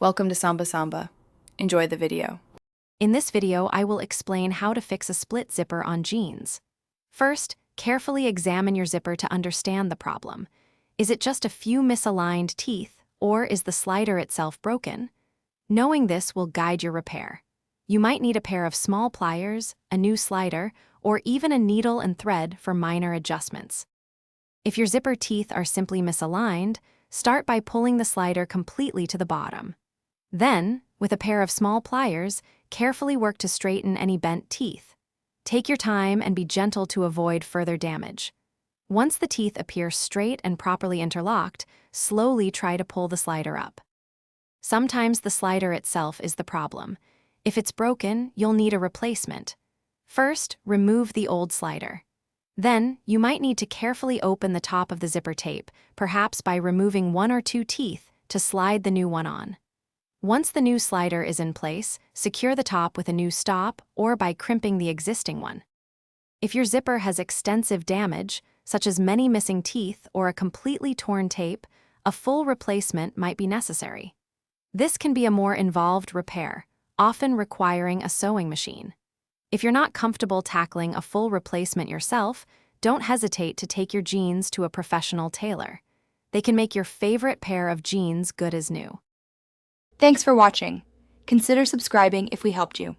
Welcome to Samba Samba. Enjoy the video. In this video, I will explain how to fix a split zipper on jeans. First, carefully examine your zipper to understand the problem. Is it just a few misaligned teeth, or is the slider itself broken? Knowing this will guide your repair. You might need a pair of small pliers, a new slider, or even a needle and thread for minor adjustments. If your zipper teeth are simply misaligned, start by pulling the slider completely to the bottom. Then, with a pair of small pliers, carefully work to straighten any bent teeth. Take your time and be gentle to avoid further damage. Once the teeth appear straight and properly interlocked, slowly try to pull the slider up. Sometimes the slider itself is the problem. If it's broken, you'll need a replacement. First, remove the old slider. Then, you might need to carefully open the top of the zipper tape, perhaps by removing one or two teeth to slide the new one on. Once the new slider is in place, secure the top with a new stop or by crimping the existing one. If your zipper has extensive damage, such as many missing teeth or a completely torn tape, a full replacement might be necessary. This can be a more involved repair, often requiring a sewing machine. If you're not comfortable tackling a full replacement yourself, don't hesitate to take your jeans to a professional tailor. They can make your favorite pair of jeans good as new. Thanks for watching. Consider subscribing if we helped you.